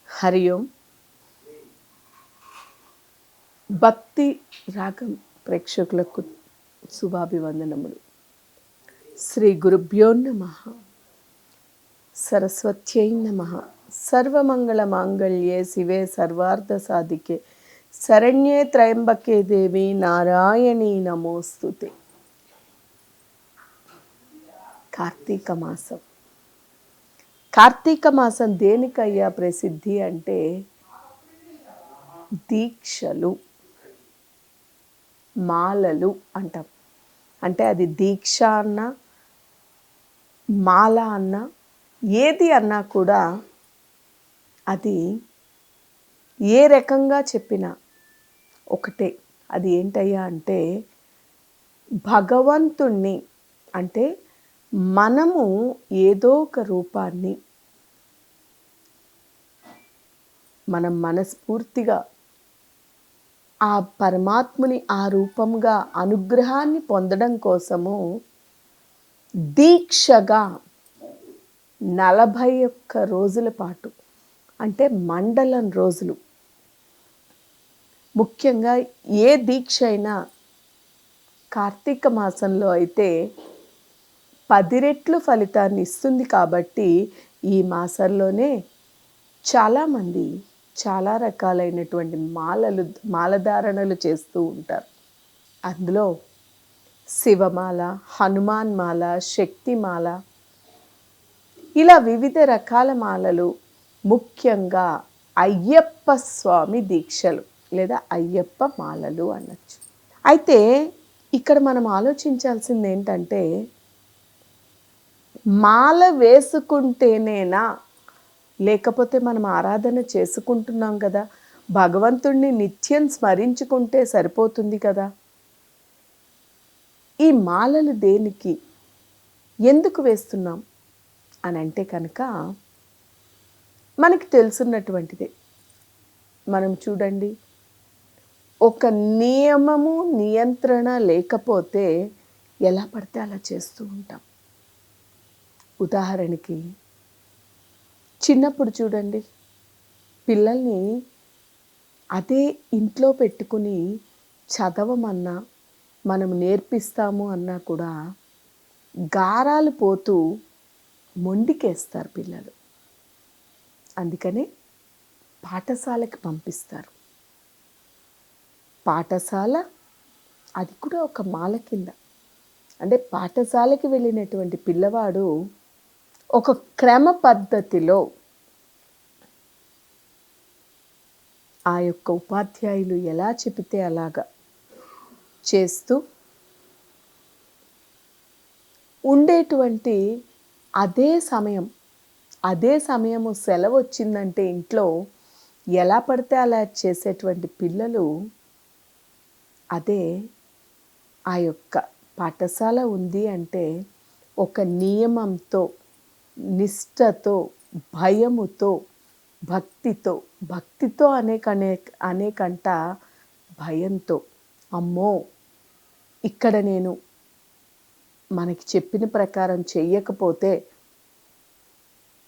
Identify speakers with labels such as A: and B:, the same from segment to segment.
A: హరి ఓం. భక్తి రాగం ప్రేక్షకులకు శుభాభివందనములు. శ్రీ గురుభ్యో నమః. సరస్వత్యై నమః. సర్వమంగళ మాంగళ్యే శివే సర్వార్థ సాధికే శరణ్యే త్రయంబకే దేవి నారాయణీ నమోస్తుతే. కార్తీక మాసం. కార్తీక మాసం దేనికయ్యా ప్రసిద్ధి అంటే దీక్షలు, మాలలు అంటాం. అంటే అది దీక్ష అన్నా మాల అన్నా ఏది అన్నా కూడా అది ఏ రకంగా చెప్పినా ఒకటే. అది ఏంటయ్యా అంటే భగవంతుణ్ణి, అంటే మనము ఏదో ఒక రూపాన్ని మనం మనస్ఫూర్తిగా ఆ పరమాత్ముని ఆ రూపంగా అనుగ్రహాన్ని పొందడం కోసము దీక్షగా 41 రోజుల పాటు, అంటే మండలం రోజులు. ముఖ్యంగా ఏ దీక్ష అయినా కార్తీక మాసంలో అయితే 10 రెట్లు ఫలితాన్ని ఇస్తుంది. కాబట్టి ఈ మాసంలోనే చాలామంది చాలా రకాలైనటువంటి మాలధారణలు చేస్తూ ఉంటారు. అందులో శివమాల, హనుమాన్ మాల, శక్తిమాల, ఇలా వివిధ రకాల మాలలు. ముఖ్యంగా అయ్యప్ప స్వామి దీక్షలు లేదా అయ్యప్ప మాలలు అనొచ్చు. అయితే ఇక్కడ మనం ఆలోచించాల్సింది ఏంటంటే మాల వేసుకుంటేనేనా, లేకపోతే మనం ఆరాధన చేసుకుంటున్నాం కదా, భగవంతుణ్ణి నిత్యం స్మరించుకుంటే సరిపోతుంది కదా. ఈ మాలలు దేనికి, ఎందుకు వేస్తున్నాం అని అంటే కనుక మనకి తెలుసున్నటువంటిదే. మనం చూడండి, ఒక నియమము నియంత్రణ లేకపోతే ఎలా పడితే అలా చేస్తూ ఉంటాం. ఉదాహరణకి చిన్నప్పుడు చూడండి, పిల్లల్ని అదే ఇంట్లో పెట్టుకుని చదవమన్నా మనం నేర్పిస్తాము అన్నా కూడా గారాలు పోతూ మొండికేస్తారు పిల్లలు. అందుకనే పాఠశాలకి పంపిస్తారు. పాఠశాల అది కూడా ఒక మాల కింద. అంటే పాఠశాలకి వెళ్ళినటువంటి పిల్లవాడు ఒక క్రమ పద్ధతిలో ఆ యొక్క ఉపాధ్యాయులు ఎలా చెబితే అలాగా చేస్తూ ఉండేటువంటి అదే సమయము సెలవు వచ్చిందంటే ఇంట్లో ఎలా పడితే అలా చేసేటువంటి పిల్లలు, అదే ఆ యొక్క పాఠశాల ఉంది అంటే ఒక నియమంతో, నిష్ఠతో, భయముతో, భక్తితో అనేకంట భయంతో, అమ్మో ఇక్కడ నేను మనకి చెప్పిన ప్రకారం చెయ్యకపోతే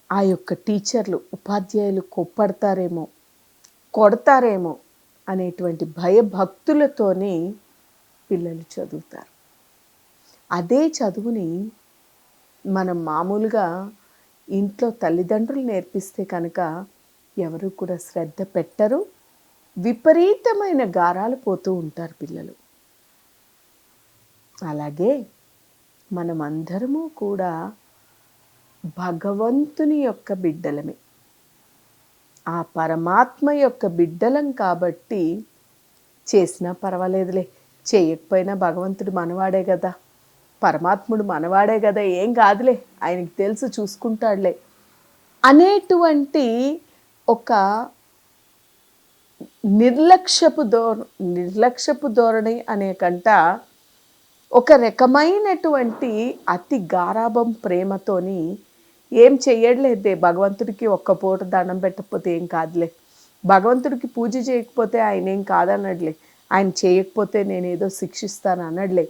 A: ఆ యొక్క టీచర్లు, ఉపాధ్యాయులు కొప్పడతారేమో, కొడతారేమో అనేటువంటి భయభక్తులతోనే పిల్లలు చదువుతారు. అదే చదువుని మనం మామూలుగా ఇంట్లో తల్లిదండ్రులు నేర్పిస్తే కనుక ఎవరు కూడా శ్రద్ధ పెట్టరు. విపరీతమైన గారాలు పోతూ ఉంటారు పిల్లలు. అలాగే మనమందరము కూడా భగవంతుని యొక్క బిడ్డలమే, ఆ పరమాత్మ యొక్క బిడ్డలం. కాబట్టి చేసినా పర్వాలేదులే, చేయకపోయినా భగవంతుడు మనవాడే కదా, పరమాత్ముడు మనవాడే కదా, ఏం కాదులే, ఆయనకి తెలుసు, చూసుకుంటాడులే అనేటువంటి ఒక నిర్లక్ష్యపు ధోరణి అనేకంట ఒక రకమైనటువంటి అతి గారాభం ప్రేమతోని ఏం చెయ్యట్లేదే, భగవంతుడికి ఒక్క పూట దండం పెట్టకపోతే ఏం కాదులే, భగవంతుడికి పూజ చేయకపోతే ఆయన ఏం కాదనట్లే, ఆయన చేయకపోతే నేనేదో శిక్షిస్తాను అనట్లే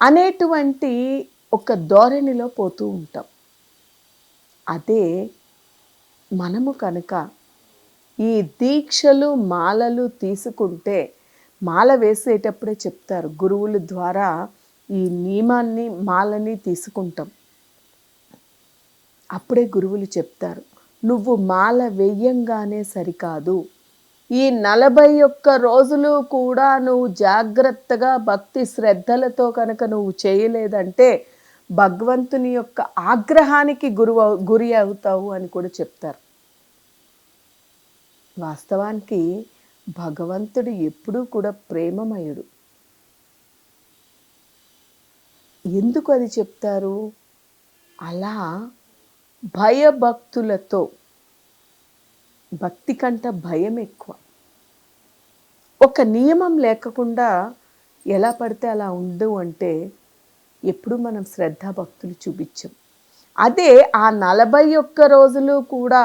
A: అనేటువంటి ఒక ధోరణిలో పోతూ ఉంటాం. అదే మనము కనుక ఈ దీక్షలు మాలలు తీసుకుంటే, మాల వేసేటప్పుడే చెప్తారు గురువుల ద్వారా ఈ నియమాన్ని మాలని తీసుకుంటాం. అప్పుడే గురువులు చెప్తారు, నువ్వు మాల వెయ్యంగానే సరికాదు, ఈ 41 రోజులు కూడా నువ్వు జాగ్రత్తగా భక్తి శ్రద్ధలతో కనుక నువ్వు చేయలేదంటే భగవంతుని యొక్క ఆగ్రహానికి గురి అవుతావు అని కూడా చెప్తారు. వాస్తవానికి భగవంతుడు ఎప్పుడూ కూడా ప్రేమమయుడు. ఎందుకు అది చెప్తారు? అలా భయభక్తులతో, భక్తి కంట భయం ఎక్కువ. ఒక నియమం లేకుండా ఎలా పడితే అలా ఉండు అంటే ఎప్పుడు మనం శ్రద్ధాభక్తులు చూపించం. అదే ఆ 41 రోజులు కూడా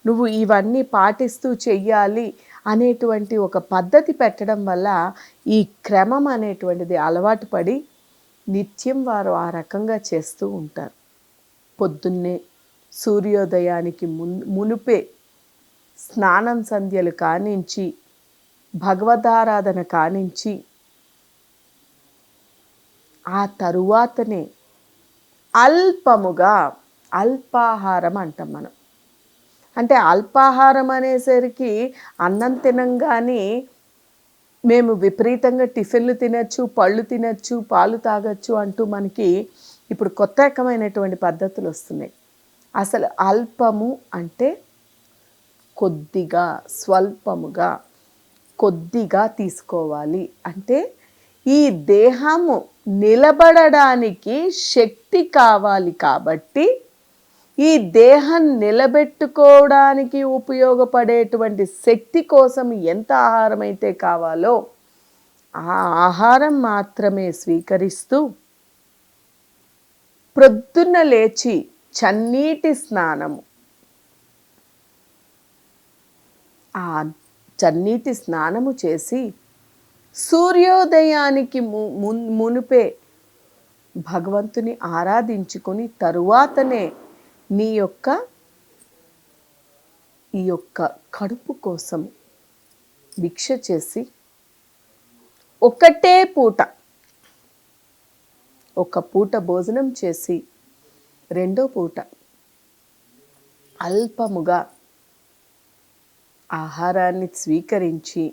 A: నువ్వు ఇవన్నీ పాటిస్తూ చెయ్యాలి అనేటువంటి ఒక పద్ధతి పెట్టడం వల్ల ఈ క్రమం అనేటువంటిది అలవాటు పడి నిత్యం వారు ఆ రకంగా చేస్తూ ఉంటారు. పొద్దున్నే సూర్యోదయానికి మునుపే స్నానం సంధ్యలు కానించి, భగవదారాధన కానించి, ఆ తరువాతనే అల్పముగా, అల్పాహారం అంటాం మనం. అంటే అల్పాహారం అనేసరికి అన్నం తినంగానే మేము విపరీతంగా టిఫిన్లు తినచ్చు, పళ్ళు తినచ్చు, పాలు తాగొచ్చు అంటూ మనకి ఇప్పుడు కొత్త రకమైనటువంటి పద్ధతులు వస్తున్నాయి. అసలు అల్పము అంటే కొద్దిగా, స్వల్పముగా, కొద్దిగా తీసుకోవాలి. అంటే ఈ దేహము నిలబడడానికి శక్తి కావాలి కాబట్టి ఈ దేహం నిలబెట్టుకోవడానికి ఉపయోగపడేటువంటి శక్తి కోసం ఎంత ఆహారం అయితే కావాలో ఆ ఆహారం మాత్రమే స్వీకరిస్తూ ప్రొద్దున్న లేచి చన్నీటి స్నానము, ఆ చన్నీటి స్నానము చేసి సూర్యోదయానికి మునుపే భగవంతుని ఆరాధించుకొని తరువాతనే నీ యొక్క ఈ యొక్క కడుపు కోసం భిక్ష చేసి ఒకటే పూట, ఒక పూట భోజనం చేసి రెండో పూట అల్పముగా ఆహారాన్ని స్వీకరించి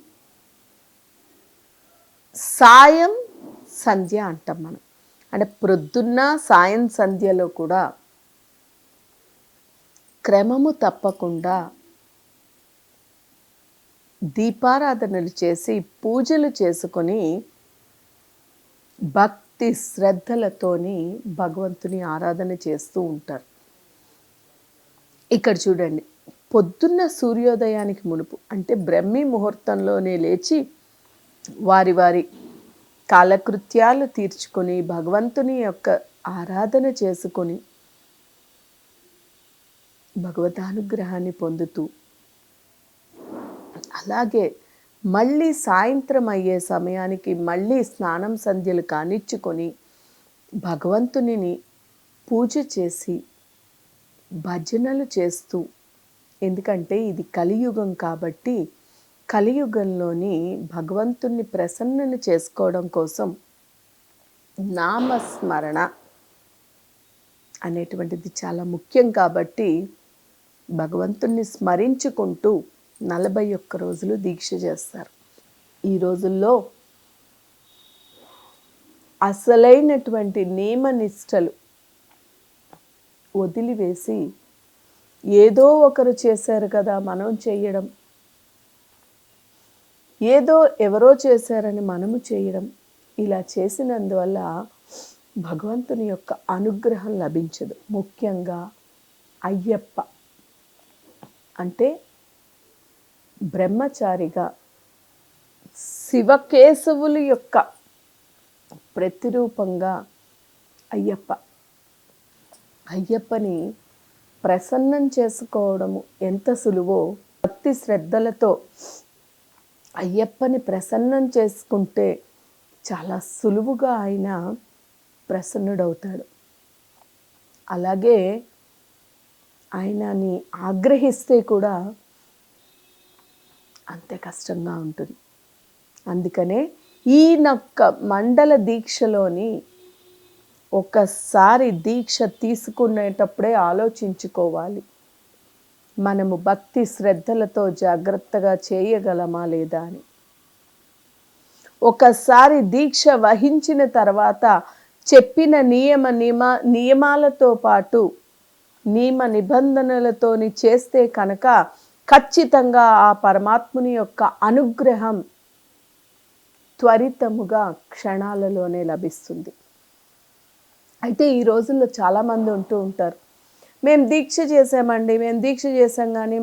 A: సాయం సంధ్య అంటాం మనం. అంటే ప్రొద్దున్న సాయం సంధ్యలో కూడా క్రమము తప్పకుండా దీపారాధనలు చేసి పూజలు చేసుకొని భక్తి శ్రద్ధలతోని భగవంతుని ఆరాధన చేస్తూ ఉంటారు. ఇక్కడ చూడండి, పొద్దున్న సూర్యోదయానికి మునుపు అంటే బ్రహ్మీ ముహూర్తంలోనే లేచి వారి వారి కాలకృత్యాలు తీర్చుకొని భగవంతుని యొక్క ఆరాధన చేసుకొని భగవదానుగ్రహాన్ని పొందుతూ, అలాగే మళ్ళీ సాయంత్రం అయ్యే సమయానికి మళ్ళీ స్నానం సంధ్యలు కానిచ్చుకొని భగవంతునిని పూజ చేసి భజనలు చేస్తూ, ఎందుకంటే ఇది కలియుగం కాబట్టి కలియుగంలోని భగవంతుణ్ణి ప్రసన్నని చేసుకోవడం కోసం నామస్మరణ అనేటువంటిది చాలా ముఖ్యం కాబట్టి భగవంతుణ్ణి స్మరించుకుంటూ 41 రోజులు దీక్ష చేస్తారు. ఈ రోజుల్లో అసలైనటువంటి నియమనిష్టలు వదిలివేసి ఏదో ఒకరు చేశారు కదా మనం చేయడం, ఏదో ఎవరో చేశారని మనము చేయడం, ఇలా చేసినందువల్ల భగవంతుని యొక్క అనుగ్రహం లభించదు. ముఖ్యంగా అయ్యప్ప అంటే బ్రహ్మచారిగా శివకేశవుల యొక్క ప్రతిరూపంగా అయ్యప్పని ప్రసన్నం చేసుకోవడము ఎంత సులువో, భక్తి శ్రద్ధలతో అయ్యప్పని ప్రసన్నం చేసుకుంటే చాలా సులువుగా ఆయన ప్రసన్నుడవుతాడు. అలాగే ఆయనని ఆగ్రహిస్తే కూడా అంతే కష్టంగా ఉంటుంది. అందుకనే ఈ నొక్క మండల దీక్షలోని ఒకసారి దీక్ష తీసుకునేటప్పుడే ఆలోచించుకోవాలి. మనము భక్తి శ్రద్ధలతో జాగ్రత్తగా చేయగలమా లేదా అని. ఒకసారి దీక్ష వహించిన తర్వాత చెప్పిన నియమాలతో పాటు నియమ నిబంధనలతోని చేస్తే కనుక ఖచ్చితంగా ఆ పరమాత్ముని యొక్క అనుగ్రహం త్వరితముగా క్షణాలలోనే లభిస్తుంది. అయితే ఈ రోజుల్లో చాలామంది ఉంటూ ఉంటారు, మేము దీక్ష చేసామండి, మేము దీక్ష చేసాం, కానీ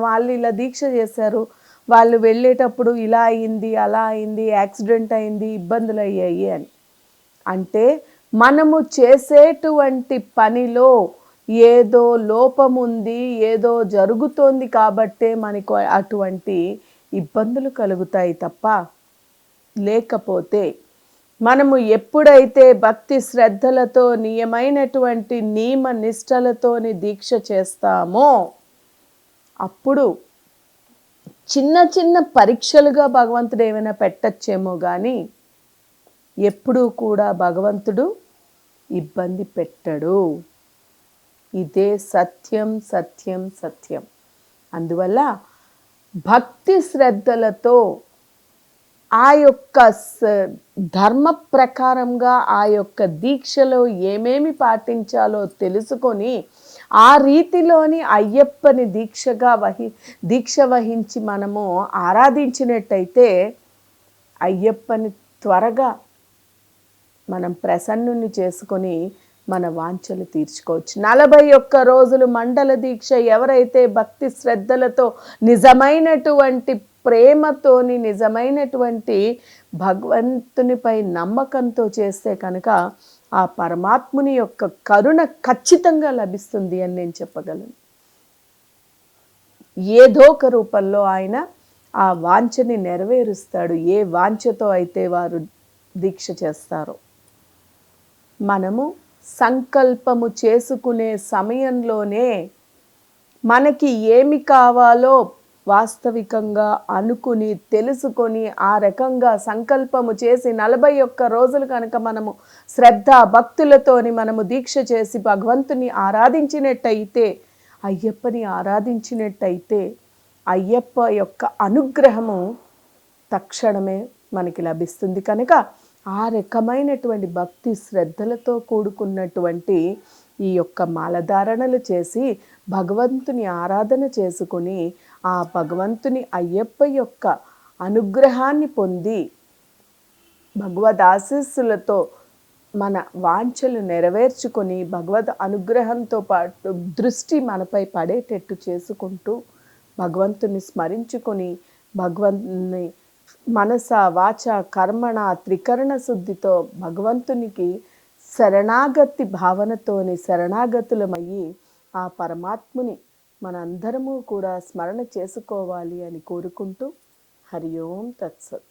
A: వాళ్ళు ఇలా దీక్ష చేశారు, వాళ్ళు వెళ్ళేటప్పుడు ఇలా అయింది, అలా అయింది, యాక్సిడెంట్ అయింది, ఇబ్బందులు అయ్యాయి అని. అంటే మనము చేసేటువంటి పనిలో ఏదో లోపం ఉంది, ఏదో జరుగుతోంది కాబట్టే మనకు అటువంటి ఇబ్బందులు కలుగుతాయి తప్ప, లేకపోతే మనము ఎప్పుడైతే భక్తి శ్రద్ధలతో నియమైనటువంటి నియమ నిష్టలతోని దీక్ష చేస్తామో అప్పుడు చిన్న చిన్న పరీక్షలుగా భగవంతుడు ఏమైనా పెట్టచ్చేమో కానీ ఎప్పుడూ కూడా భగవంతుడు ఇబ్బంది పెట్టడు. ఇదే సత్యం సత్యం సత్యం. అందువల్ల భక్తి శ్రద్ధలతో ఆ యొక్క ధర్మ ప్రకారంగా ఆ యొక్క దీక్షలో ఏమేమి పాటించాలో తెలుసుకొని ఆ రీతిలోని అయ్యప్పని దీక్ష వహించి మనము ఆరాధించినట్టయితే అయ్యప్పని త్వరగా మనం ప్రసన్నుని చేసుకొని మన వాంఛలు తీర్చుకోవచ్చు. 41 రోజులు మండల దీక్ష ఎవరైతే భక్తి శ్రద్ధలతో నిజమైనటువంటి ప్రేమతోని నిజమైనటువంటి భగవంతునిపై నమ్మకంతో చేస్తే కనుక ఆ పరమాత్ముని యొక్క కరుణ ఖచ్చితంగా లభిస్తుంది అని నేను చెప్పగలను. ఏదో ఒక రూపంలో ఆయన ఆ వాంఛని నెరవేరుస్తాడు, ఏ వాంఛతో అయితే వారు దీక్ష చేస్తారో. మనము సంకల్పము చేసుకునే సమయంలోనే మనకి ఏమి కావాలో వాస్తవికంగా అనుకుని తెలుసుకొని ఆ రకంగా సంకల్పము చేసి 41 రోజులు కనుక మనము శ్రద్ధ భక్తులతోని మనము దీక్ష చేసి భగవంతుని ఆరాధించినట్టయితే, అయ్యప్పని ఆరాధించినట్టయితే అయ్యప్ప యొక్క అనుగ్రహము తక్షణమే మనకి లభిస్తుంది. కనుక ఆ రకమైనటువంటి భక్తి శ్రద్ధలతో కూడుకున్నటువంటి ఈ యొక్క మాలధారణలు చేసి భగవంతుని ఆరాధన చేసుకుని ఆ భగవంతుని అయ్యప్ప యొక్క అనుగ్రహాన్ని పొంది భగవద్ ఆశీస్సులతో మన వాంఛలు నెరవేర్చుకొని భగవద్ అనుగ్రహంతో పాటు దృష్టి మనపై పడేటట్టు చేసుకుంటూ భగవంతుని స్మరించుకొని భగవంతుని మనస వాచ కర్మణ త్రికరణ శుద్ధితో భగవంతునికి శరణాగతి భావనతోని శరణాగతులమయ్యి ఆ పరమాత్ముని మనందరము కూడా స్మరణ చేసుకోవాలి అని కోరుకుంటూ హరి ఓం తత్సత్.